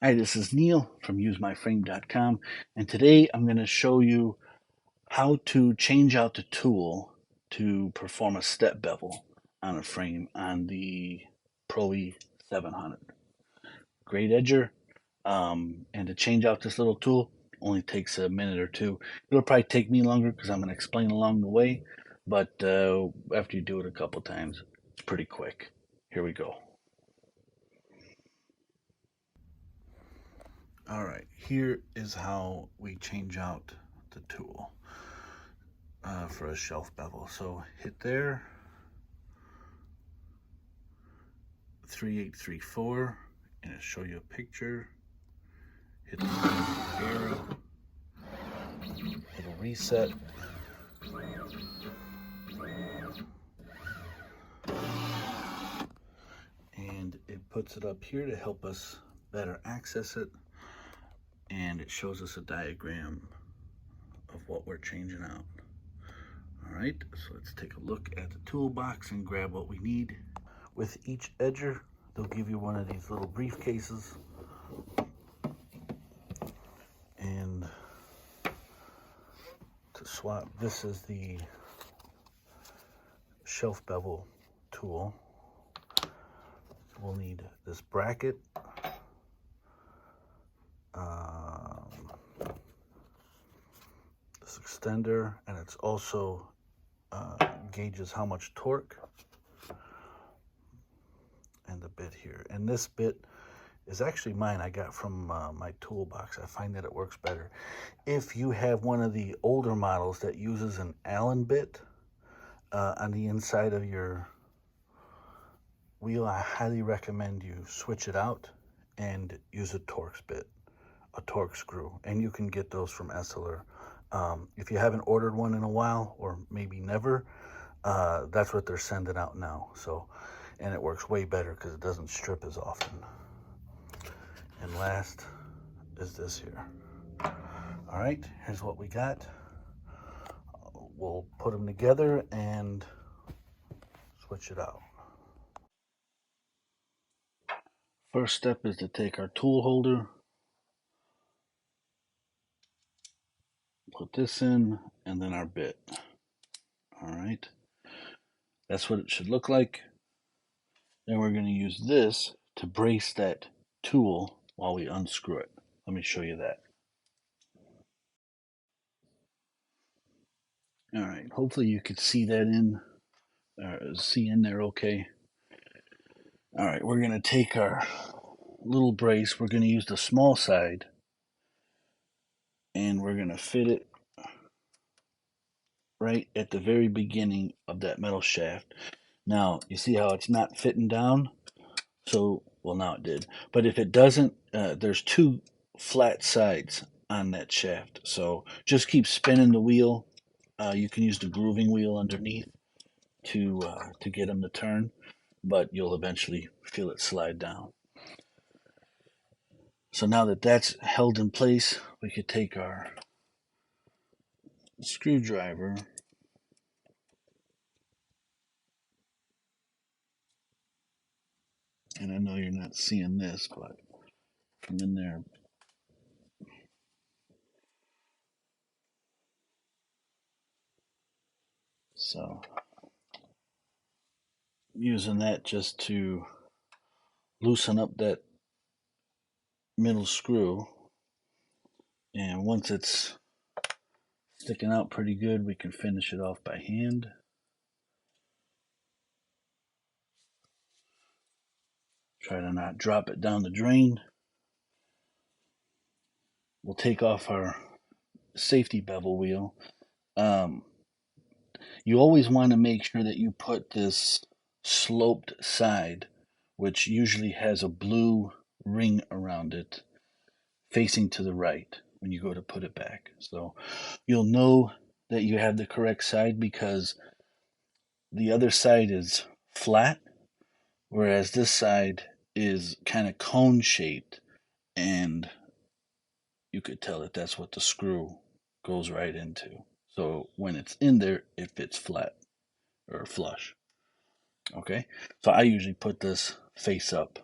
Hi, this is Neil from UseMyFrame.com, and today I'm going to show you how to change out the tool to perform a step bevel on a frame on the Pro E 700. Great edger, and to change out this little tool only takes a minute or two. It'll probably take me longer because I'm going to explain along the way, but after you do it a couple times, it's pretty quick. Here we go. All right, here is how we change out the tool for a shelf bevel. So hit there, 3834, and it'll show you a picture. Hit the arrow, it'll reset. And it puts it up here to help us better access it. And it shows us a diagram of what we're changing out. All right, so let's take a look at the toolbox and grab what we need. With each edger, they'll give you one of these little briefcases. And to swap, this is the shelf bevel tool. We'll need this bracket, this extender, and it's also gauges how much torque, and the bit here. And this bit is actually mine. I got from my toolbox. I find that it works better. If you have one of the older models that uses an Allen bit on the inside of your wheel, I highly recommend you switch it out and use a Torx bit, a Torx screw, and you can get those from Essilor. If you haven't ordered one in a while, or maybe never, that's what they're sending out now. So, and it works way better because it doesn't strip as often. And last is this here. All right, here's what we got. We'll put them together and switch it out. First step is to take our tool holder, put this in, and then our bit. All right, that's what it should look like. Then we're going to use this to brace that tool while we unscrew it. Let me show you that. All right, hopefully you could see that see in there okay. All right, we're going to take our little brace. We're going to use the small side, and we're going to fit it right at the very beginning of that metal shaft. Now, you see how it's not fitting down? So, well, now it did. But if it doesn't, there's two flat sides on that shaft. So just keep spinning the wheel. You can use the grooving wheel underneath to get them to turn, but you'll eventually feel it slide down. So now that that's held in place, we could take our screwdriver and I know you're not seeing this, but from in there. So I'm using that just to loosen up that middle screw. And once it's sticking out pretty good, we can finish it off by hand. Try to not drop it down the drain. We'll take off our safety bevel wheel. You always want to make sure that you put this sloped side, which usually has a blue ring around it, facing to the right when you go to put it back. So you'll know that you have the correct side because the other side is flat, whereas this side is kind of cone shaped, and you could tell that that's what the screw goes right into. So when it's in there, it fits flat or flush. Okay, so I usually put this face up.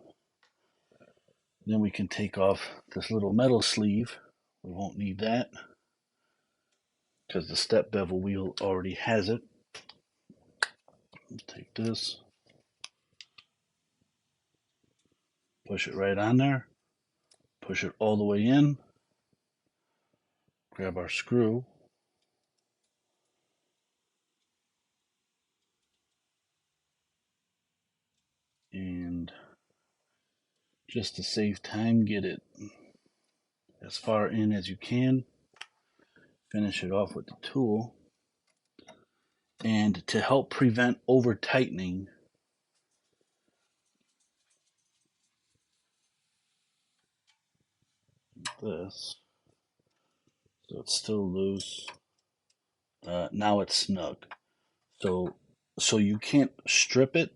Then we can take off this little metal sleeve. We won't need that because the step bevel wheel already has it. Take this, push it right on there, push it all the way in, grab our screw, and just to save time, get it as far in as you can. Finish it off with the tool. And to help prevent over tightening, this, so it's still loose. Now it's snug. So you can't strip it.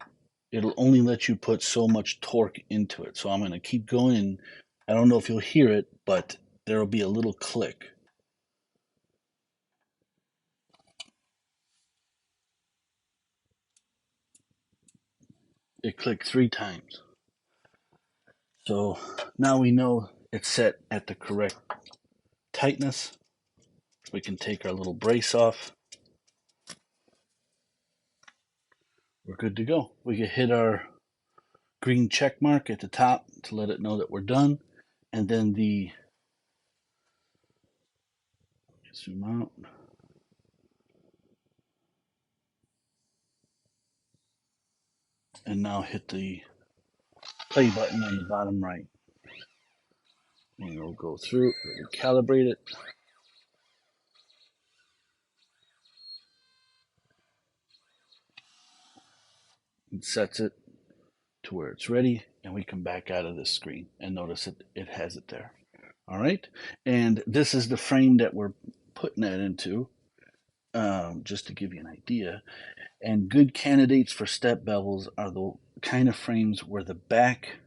It'll only let you put so much torque into it. So I'm going to keep going, and I don't know if you'll hear it, but there'll be a little click. It clicked 3 times. So now we know it's set at the correct tightness. We can take our little brace off. We're good to go. We can hit our green check mark at the top to let it know that we're done. And then zoom out. And now hit the play button on the bottom right. And we'll go through, calibrate it. It sets it to where it's ready, and we come back out of this screen and notice it has it there. All right, and this is the frame that we're putting that into, just to give you an idea. And good candidates for step bevels are the kind of frames where the back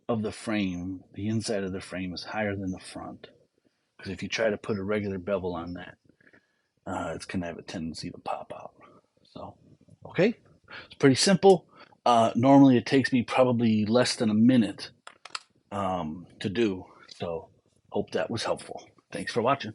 of the frame, the inside of the frame, is higher than the front. Because if you try to put a regular bevel on that, it's going to have a tendency to pop out. So, okay, it's pretty simple. Normally it takes me probably less than a minute to do. So, hope that was helpful. Thanks for watching.